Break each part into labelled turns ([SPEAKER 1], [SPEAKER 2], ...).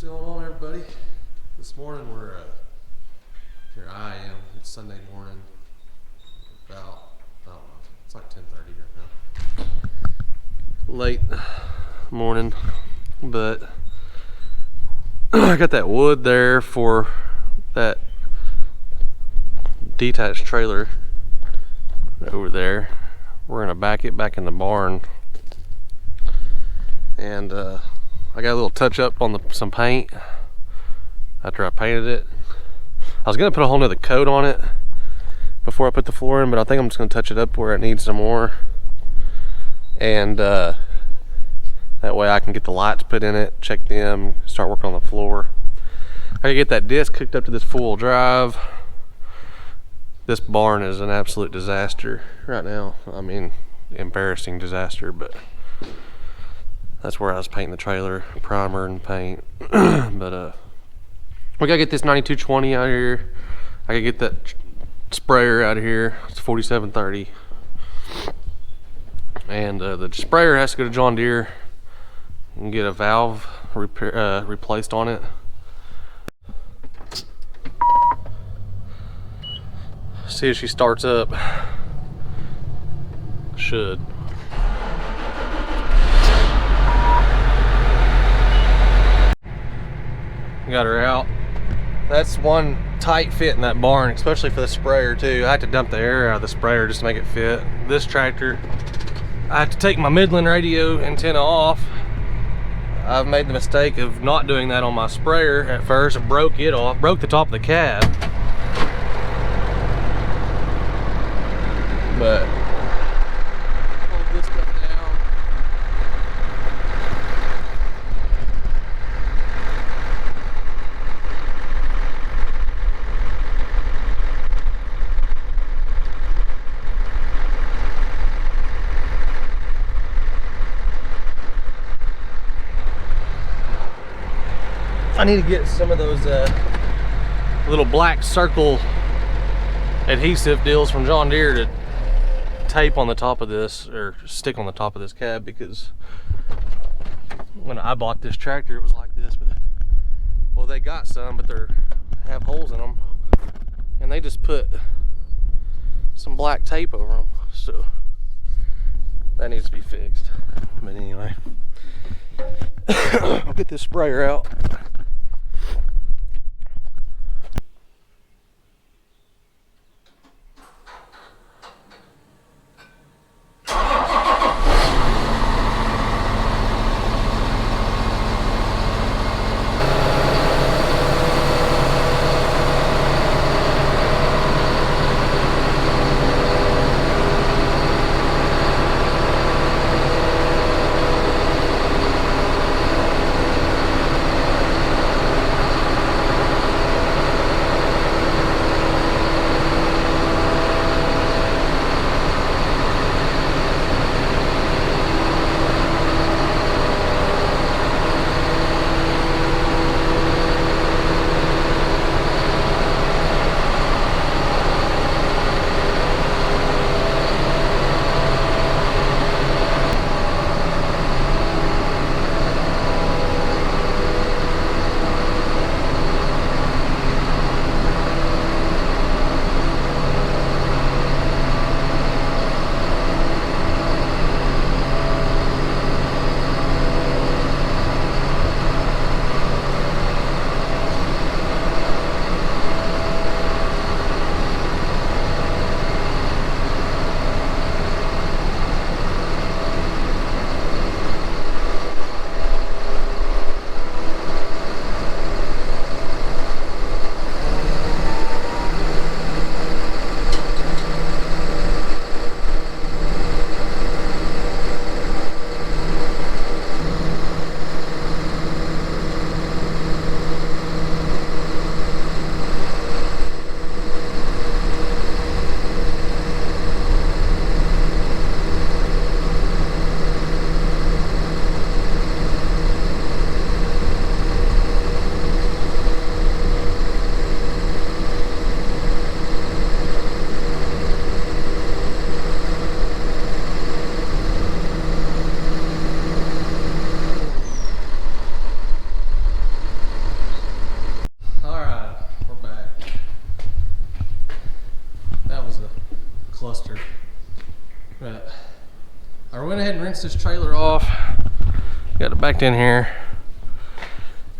[SPEAKER 1] What's going on, everybody? This morning we're here. I am. It's Sunday morning. About I don't know. It's like 10:30 right now. Late morning, but I got that wood there for that detached trailer over there. We're gonna back it back in the barn, and I got a little touch up on some paint after I painted it. I was gonna put a whole nother coat on it before I put the floor in, but I think I'm just gonna touch it up where it needs some more, and that way I can get the lights put in it, check them, start working on the floor. I can get that disc hooked up to this four-wheel drive. This barn is an absolute disaster right now. I mean, embarrassing disaster, but that's where I was painting the trailer, primer and paint. But we gotta get this 9220 out of here. I gotta get that sprayer out of here. It's 4730, and the sprayer has to go to John Deere and get a valve replaced on it. See if she starts up. Should. Got her out. That's one tight fit in that barn, especially for the sprayer too. I had to dump the air out of the sprayer just to make it fit. This tractor, I had to take my Midland radio antenna off. I've made the mistake of not doing that on my sprayer at first. I broke it off, broke the top of the cab. But hold this stuff down. I need to get some of those little black circle adhesive deals from John Deere to tape on the top of this, or stick on the top of this cab, because when I bought this tractor it was like this. But well, they got some, but they have holes in them, and they just put some black tape over them, so that needs to be fixed. But anyway, I'll get this sprayer out. rinsed this trailer off. Got it backed in here.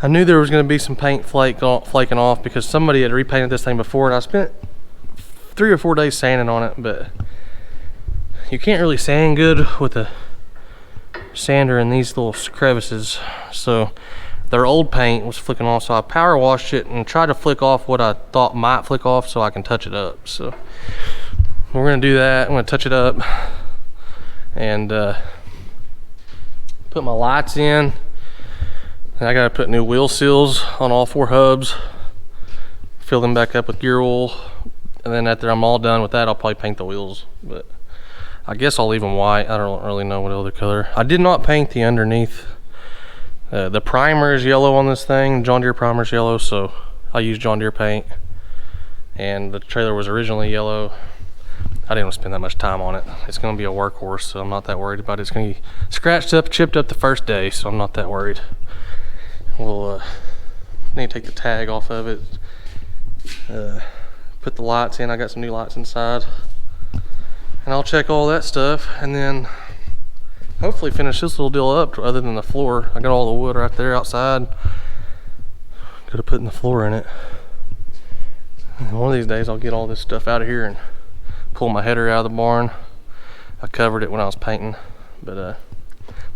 [SPEAKER 1] I knew there was going to be some paint flaking off because somebody had repainted this thing before, and I spent 3 or 4 days sanding on it, but you can't really sand good with a sander in these little crevices. So their old paint was flicking off, so I power washed it and tried to flick off what I thought might flick off so I can touch it up. So we're going to do that. I'm going to touch it up and put my lights in. And I gotta put new wheel seals on all 4 hubs, fill them back up with gear oil, and then after I'm all done with that, I'll probably paint the wheels. But I guess I'll leave them white. I don't really know what other color. I did not paint the underneath. The primer is yellow on this thing. John Deere primer is yellow, so I used John Deere paint. And the trailer was originally yellow. I didn't want to spend that much time on it. It's gonna be a workhorse, so I'm not that worried about it. It's gonna be scratched up, chipped up the first day, so I'm not that worried. We'll need to take the tag off of it, put the lights in. I got some new lights inside, and I'll check all that stuff and then hopefully finish this little deal up. Other than the floor, I got all the wood right there outside. Could have put in the floor in it. And one of these days I'll get all this stuff out of here and pull my header out of the barn. I covered it when I was painting, but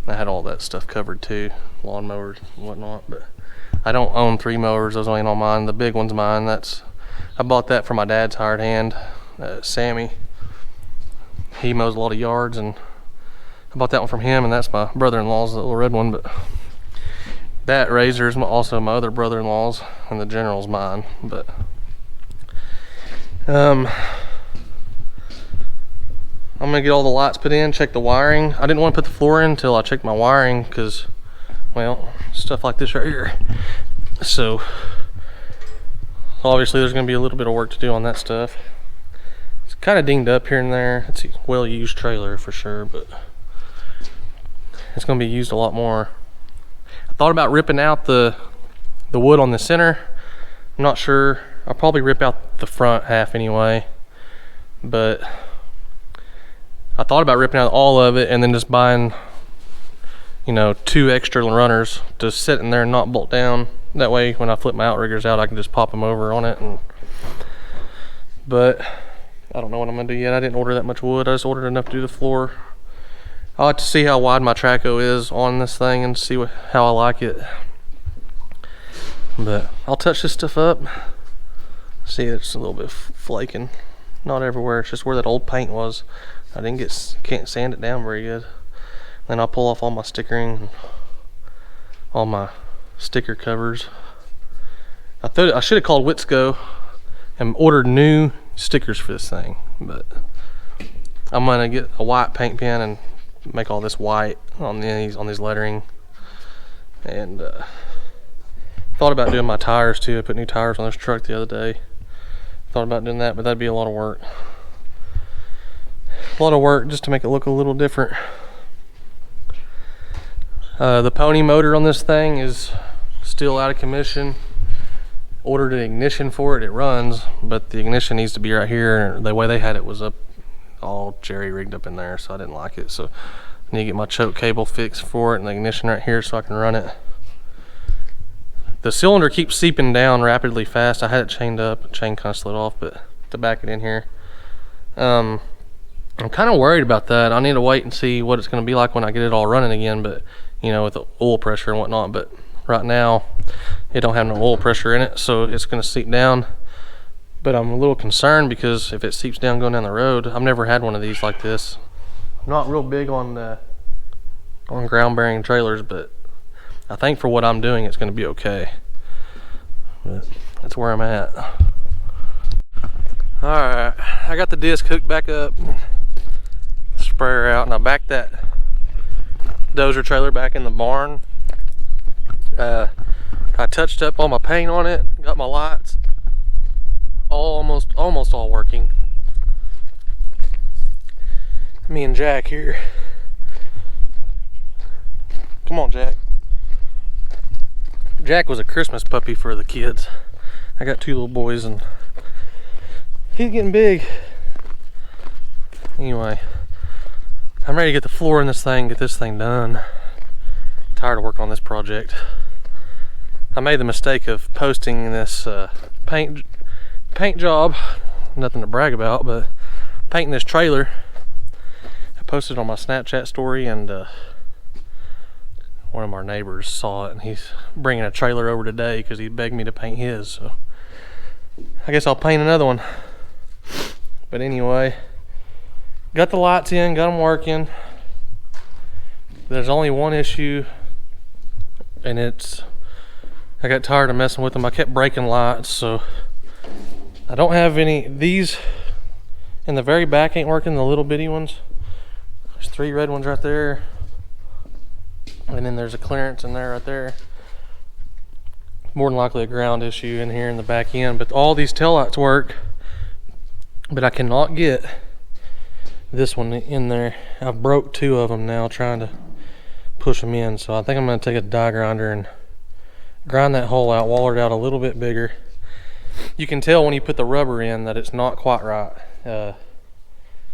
[SPEAKER 1] I had all that stuff covered too, lawn mowers and whatnot. But I don't own 3 mowers. Those ain't all mine. The big one's mine. I bought that from my dad's hired hand, Sammy. He mows a lot of yards, and I bought that one from him, and that's my brother-in-law's, the little red one. But that razor is also my other brother-in-law's, and the General's mine. But I'm gonna get all the lights put in, check the wiring. I didn't want to put the floor in until I checked my wiring because, well, stuff like this right here. So obviously there's gonna be a little bit of work to do on that stuff. It's kind of dinged up here and there. It's a well-used trailer for sure, but it's gonna be used a lot more. I thought about ripping out the wood on the center. I'm not sure. I'll probably rip out the front half anyway, but I thought about ripping out all of it and then just buying, 2 extra runners to sit in there and not bolt down. That way when I flip my outriggers out, I can just pop them over on it. But I don't know what I'm gonna do yet. I didn't order that much wood. I just ordered enough to do the floor. I'll have to see how wide my traco is on this thing and see how I like it. But I'll touch this stuff up. See, it's a little bit flaking. Not everywhere, it's just where that old paint was. I can't sand it down very good. Then I'll pull off all my stickering and all my sticker covers. I should have called Witzco and ordered new stickers for this thing, but I'm gonna get a white paint pen and make all this white on these lettering. And thought about doing my tires too. I put new tires on this truck the other day. Thought about doing that, but that'd be a lot of work. A lot of work just to make it look a little different. The pony motor on this thing is still out of commission. Ordered an ignition for it. It runs, but the ignition needs to be right here. The way they had it was up all jerry rigged up in there, so I didn't like it. So I need to get my choke cable fixed for it and the ignition right here so I can run it. The cylinder keeps seeping down rapidly fast. I had it chained up. The chain kind of slid off, but to back it in here. I'm kind of worried about that. I need to wait and see what it's going to be like when I get it all running again, but with the oil pressure and whatnot. But right now it don't have no oil pressure in it, so it's going to seep down. But I'm a little concerned because if it seeps down going down the road, I've never had one of these like this. I'm not real big on ground bearing trailers, but I think for what I'm doing it's going to be okay. But that's where I'm at. Alright, I got the disc hooked back up, sprayer out, and I backed that dozer trailer back in the barn. I touched up all my paint on it, got my lights almost all working. Me and Jack here. Come on, Jack. Jack was a Christmas puppy for the kids. I got 2 little boys and he's getting big. Anyway, I'm ready to get the floor in this thing, get this thing done. Tired of working on this project. I made the mistake of posting this paint job. Nothing to brag about, but painting this trailer. I posted it on my Snapchat story, and one of our neighbors saw it, and he's bringing a trailer over today because he begged me to paint his. So I guess I'll paint another one. But anyway, got the lights in, got them working. There's only one issue, and I got tired of messing with them. I kept breaking lights, so I don't have any. These in the very back ain't working, the little bitty ones. There's 3 red ones right there, and then there's a clearance in there right there. More than likely a ground issue in here in the back end, but all these taillights work, but I cannot get this one in there. I've broke 2 of them now trying to push them in, so I think I'm going to take a die grinder and grind that hole out, waller it out a little bit bigger. You can tell when you put the rubber in that it's not quite right.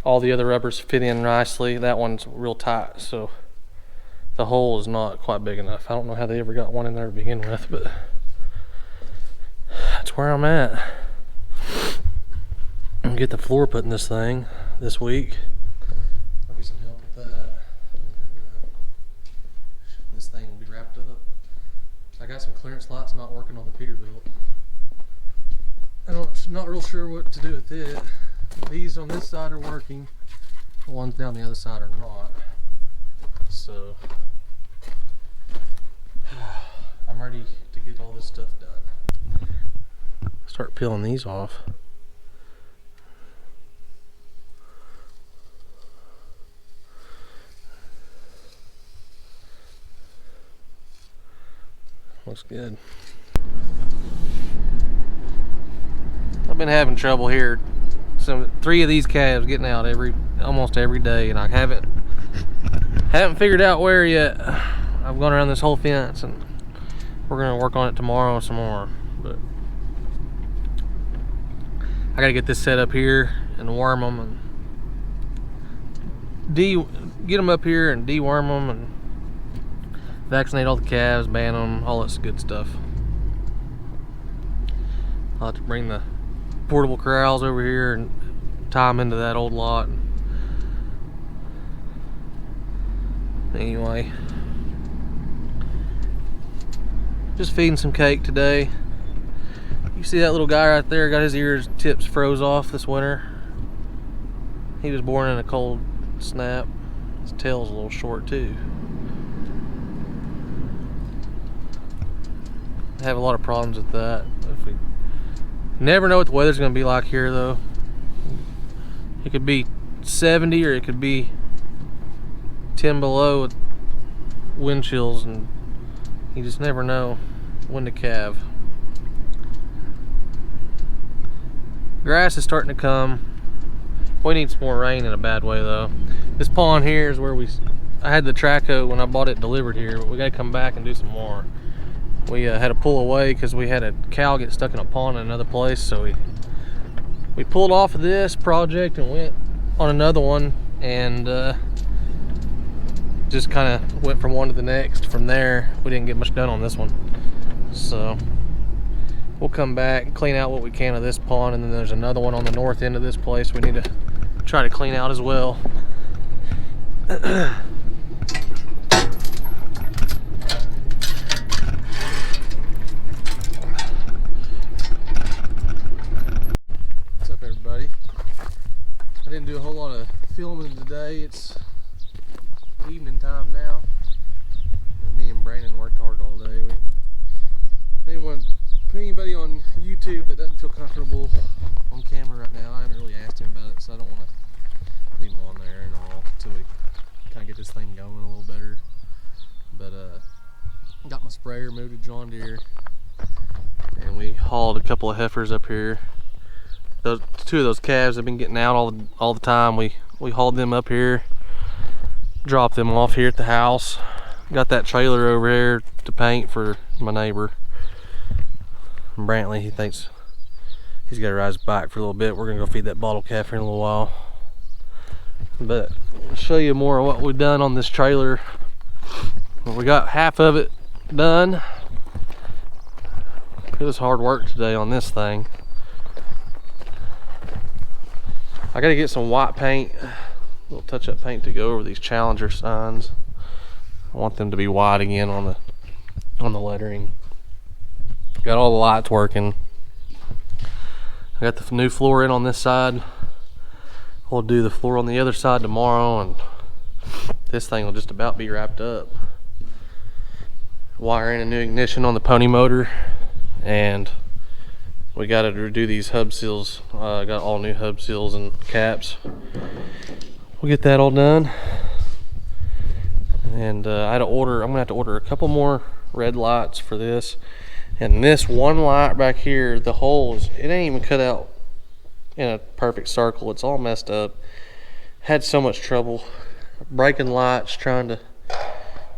[SPEAKER 1] All the other rubbers fit in nicely. That one's real tight, so the hole is not quite big enough. I don't know how they ever got one in there to begin with, but that's where I'm at. I'm gonna get the floor put in this thing this week. I'll get some help with that, and then this thing will be wrapped up. I got some clearance lights not working on the Peterbilt. I'm not real sure what to do with it. These on this side are working. The ones down the other side are not. So I'm ready to get all this stuff done. Start peeling these off. Looks good. I've been having trouble here. 3 of these calves getting out almost every day, and I haven't figured out where yet. I've gone around this whole fence, and we're gonna work on it tomorrow some more. But I gotta get this set up here and worm them and get them up here and deworm them and vaccinate all the calves, ban them, all this good stuff. I'll have to bring the portable corrals over here and tie them into that old lot. Anyway, just feeding some cake today. You see that little guy right there, got his ears tips froze off this winter. He was born in a cold snap. His tail's a little short too. I have a lot of problems with that. We never know what the weather's going to be like here, though. It could be 70 or it could be 10 below with wind chills, and you just never know when to calve. Grass is starting to come. We need some more rain in a bad way, though. This pond here is where I had the track hoe when I bought it delivered here, but we got to come back and do some more. We had to pull away because we had a cow get stuck in a pond in another place, so we pulled off of this project and went on another one, and just kind of went from one to the next. From there, we didn't get much done on this one, so we'll come back and clean out what we can of this pond, and then there's another one on the north end of this place we need to try to clean out as well. Everybody, I didn't do a whole lot of filming today. It's evening time now. Me and Brandon worked hard all day. We didn't want to put anybody on YouTube that doesn't feel comfortable on camera right now. I haven't really asked him about it, so I don't want to put him on there and all until we kind of get this thing going a little better. But got my sprayer moved to John Deere, and we hauled a couple of heifers up here. Those 2 of those calves have been getting out all the time. We hauled them up here, dropped them off here at the house. Got that trailer over here to paint for my neighbor Brantley. He thinks he's got to ride his bike for a little bit. We're gonna go feed that bottle calf here in a little while. But I'll show you more of what we've done on this trailer. We got half of it done. It was hard work today on this thing. I gotta get some white paint, a little touch-up paint to go over these Challenger signs. I want them to be white again on the lettering. Got all the lights working. I got the new floor in on this side. We'll do the floor on the other side tomorrow, and this thing will just about be wrapped up. Wire in a new ignition on the pony motor, and we got to redo these hub seals. Got all new hub seals and caps. We'll get that all done. And I'm gonna have to order a couple more red lights for this. And this one light back here, the holes, it ain't even cut out in a perfect circle. It's all messed up. Had so much trouble breaking lights, trying to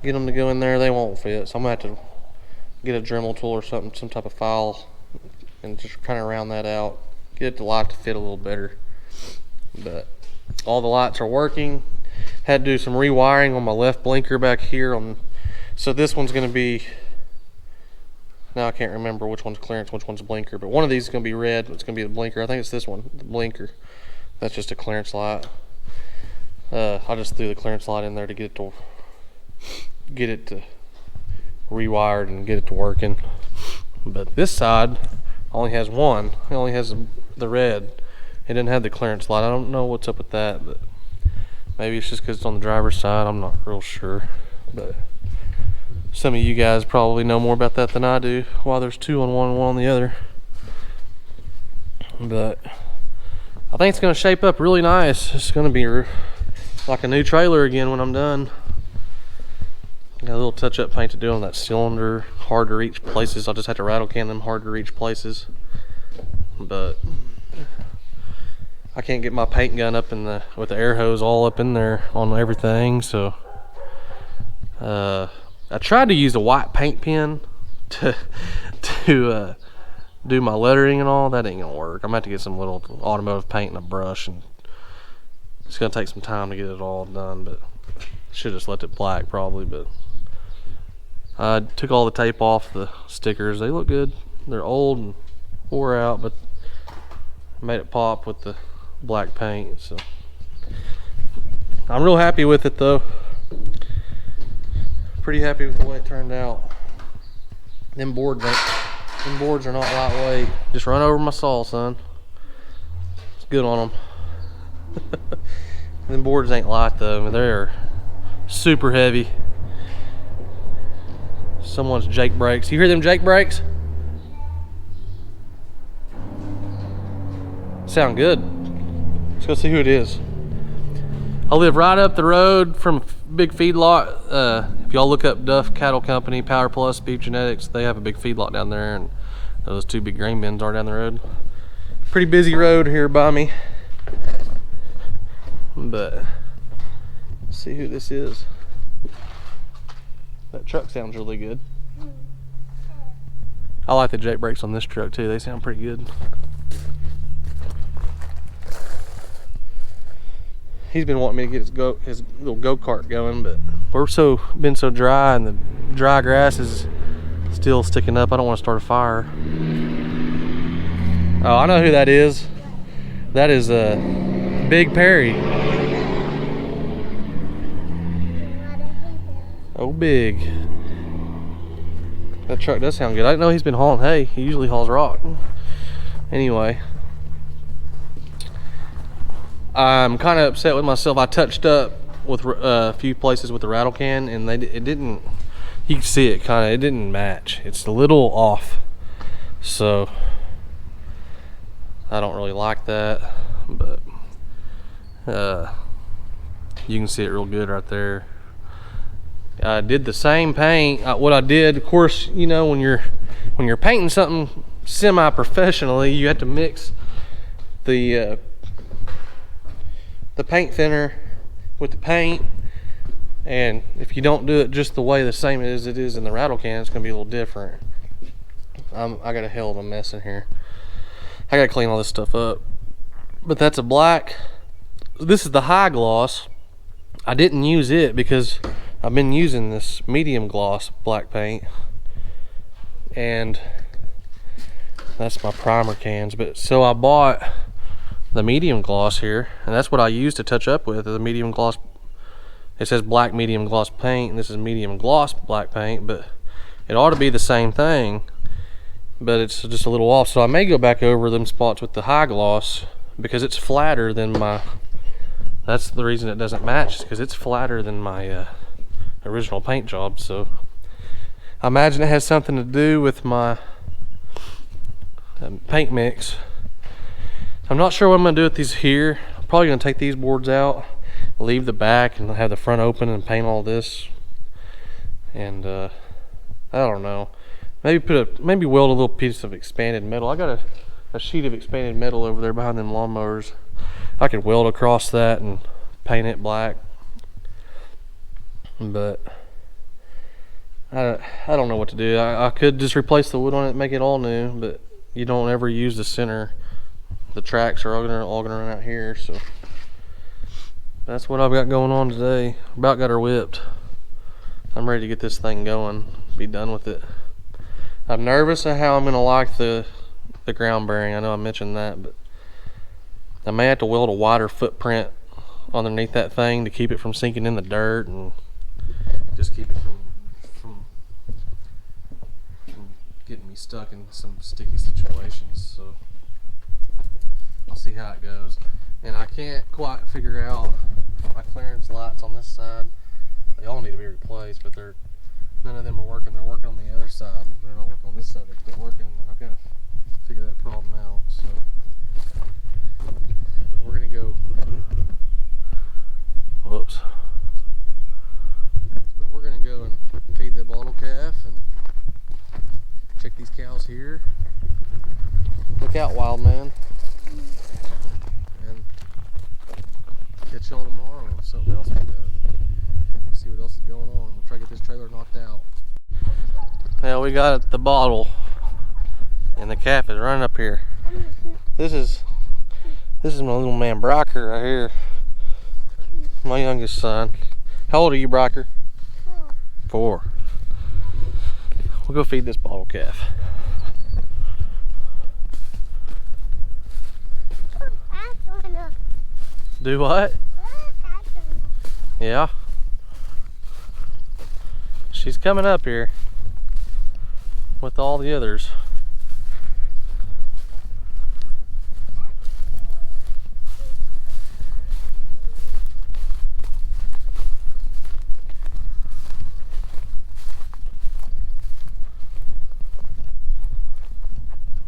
[SPEAKER 1] get them to go in there. They won't fit, so I'm gonna have to get a Dremel tool or something, some type of file, and just kind of round that out, get the light to fit a little better. But all the lights are working. Had to do some rewiring on my left blinker back here so this one's going to be, now I can't remember which one's clearance, which one's blinker, but one of these is going to be red. It's going to be the blinker. I think it's this one, the blinker. That's just a clearance light. I just threw the clearance light in there to get it to rewired and get it to working. But this side only has one. It only has the red. It didn't have the clearance light. I don't know what's up with that, but maybe it's just because it's on the driver's side. I'm not real sure. But some of you guys probably know more about that than I do, why there's two on one and one on the other. But I think it's going to shape up really nice. It's going to be like a new trailer again when I'm done. Got a little touch-up paint to do on that cylinder. Hard to reach places. I'll just have to rattle can them hard to reach places. But I can't get my paint gun up with the air hose all up in there on everything. So I tried to use a white paint pen to do my lettering and all. That ain't gonna work. I'm gonna have to get some little automotive paint and a brush, and it's gonna take some time to get it all done. But should just left it black probably. But I took all the tape off the stickers. They look good. They're old and wore out, but made it pop with the black paint. So I'm real happy with it though. Pretty happy with the way it turned out. Them boards are not lightweight. Just run over my saw, son. It's good on them. Them boards ain't light though. They're super heavy. Someone's Jake brakes. You hear them Jake brakes? Sound good. Let's go see who it is. I live right up the road from a big feedlot. If y'all look up Duff Cattle Company, Power Plus, Beef Genetics, they have a big feedlot down there, and those two big grain bins are down the road. Pretty busy road here by me. But let's see who this is. That truck sounds really good. I like the Jake brakes on this truck too. They sound pretty good. He's been wanting me to get his little go-kart going, but we're been so dry, and the dry grass is still sticking up. I don't want to start a fire. Oh, I know who that is. That is Big Perry. Oh, Big. That truck does sound good. I didn't know he's been hauling hay. He usually hauls rock. Anyway, I'm kind of upset with myself. I touched up with a few places with the rattle can, and it didn't. You can see it kind of. It didn't match. It's a little off. So I don't really like that, but you can see it real good right there. I did the same paint. What I did, of course, you know, when you're painting something semi-professionally, you have to mix the paint thinner with the paint, and if you don't do it just the same as it is in the rattle can, it's gonna be a little different. I got a hell of a mess in here. I gotta clean all this stuff up. But that's a black this is the high gloss. I didn't use it because I've been using this medium gloss black paint, and that's my primer cans. But so I bought the medium gloss here, and that's what I use to touch up with, the medium gloss. It says black medium gloss paint, and this is medium gloss black paint, but it ought to be the same thing, but it's just a little off. So I may go back over them spots with the high gloss because it's flatter than my, that's the reason it doesn't match, because it's flatter than my original paint job. So I imagine it has something to do with my paint mix. I'm not sure what I'm going to do with these here. I'm probably going to take these boards out, leave the back, and have the front open and paint all this. And I don't know. Maybe weld a little piece of expanded metal. I got a sheet of expanded metal over there behind them lawnmowers. I could weld across that and paint it black. But I don't know what to do. I could just replace the wood on it and make it all new, but you don't ever use the center. The tracks are all gonna run out here, so that's what I've got going on today. About got her whipped. I'm ready to get this thing going, be done with it. I'm nervous of how I'm gonna like the ground bearing. I know I mentioned that, but I may have to weld a wider footprint underneath that thing to keep it from sinking in the dirt and just keep it from getting me stuck in some sticky situations. So I'll see how it goes. And I can't quite figure out my clearance lights on this side. They all need to be replaced, but none of them are working. They're working on the other side. They're not working on this side. They quit working, and I've got to figure that problem out. So but we're gonna go. Whoops. But we're gonna go and feed the bottle calf and check these cows here. Look out, wild man. And catch y'all tomorrow if something else we do. See what else is going on. We'll try to get this trailer knocked out. Well, we got the bottle, and the calf is running up here. This is my little man Brocker right here, my youngest son. How old are you, Brocker? 4. We'll go feed this bottle calf. Do what? Yeah. She's coming up here with all the others.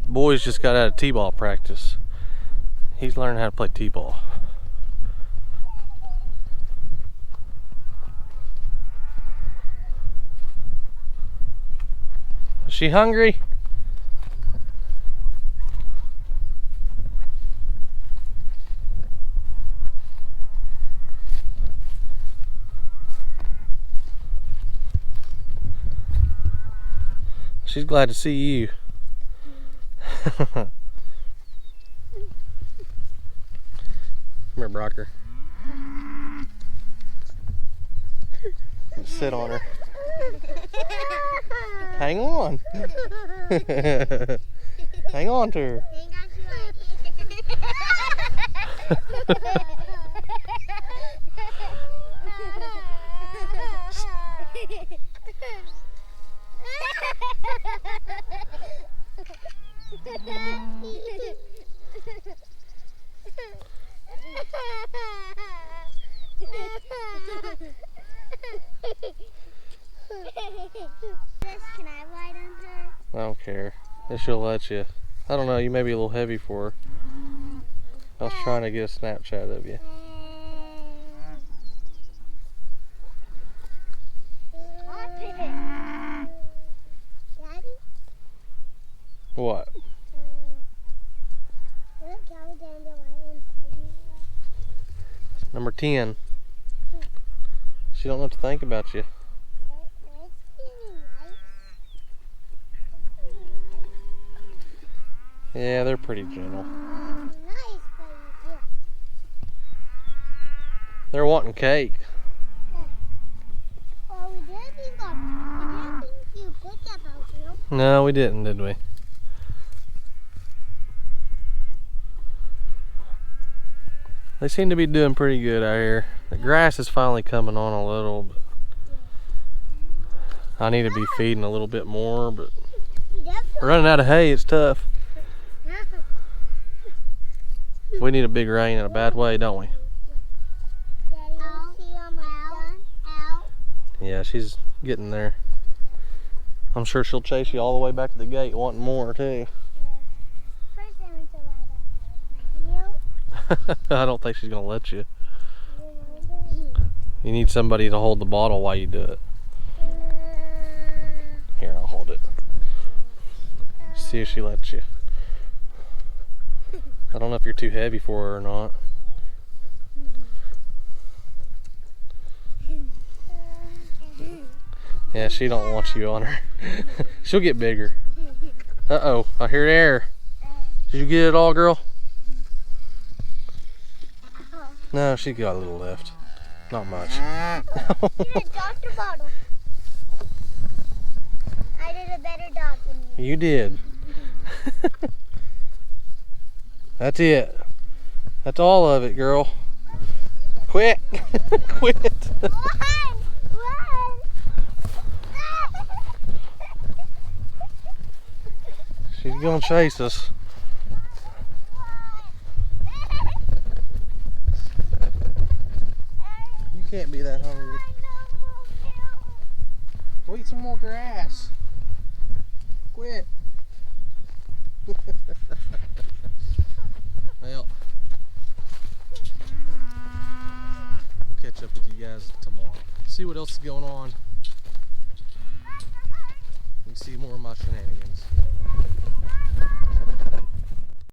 [SPEAKER 1] Boy's just got out of t-ball practice. He's learning how to play t-ball. Is she hungry? She's glad to see you. Come here, Brocker. Sit on her. Hang on. Hang on to her.
[SPEAKER 2] Can I ride on her?
[SPEAKER 1] I don't care. If she'll let you. I don't know, you may be a little heavy for her. I was trying to get a Snapchat of you.
[SPEAKER 2] Daddy?
[SPEAKER 1] What? Number 10. She don't know what to think about you. Yeah, they're pretty gentle. They're wanting cake.
[SPEAKER 2] Well, we didn't think you put that out here.
[SPEAKER 1] No, we didn't, did we? They seem to be doing pretty good out here. The grass is finally coming on a little, but I need to be feeding a little bit more, but running out of hay, it's tough. We need a big rain in a bad way, don't we? Yeah, she's getting there. I'm sure she'll chase you all the way back to the gate wanting more too. I don't think she's gonna let you. You need somebody to hold the bottle while you do it. Here, I'll hold it. See if she lets you. I don't know if you're too heavy for her or not. Yeah, she don't want you on her. She'll get bigger. Uh-oh, I hear air. Did you get it all, girl? No, she got a little left. Not much.
[SPEAKER 2] You did a doctor bottle. I did a better job than you.
[SPEAKER 1] You did. That's it. That's all of it, girl. Quit. Quit.
[SPEAKER 2] Run!
[SPEAKER 1] She's gonna chase us. You can't be that hungry. Go eat some more grass. Quit. Well, we'll catch up with you guys tomorrow. See what else is going on. You can see more of my shenanigans.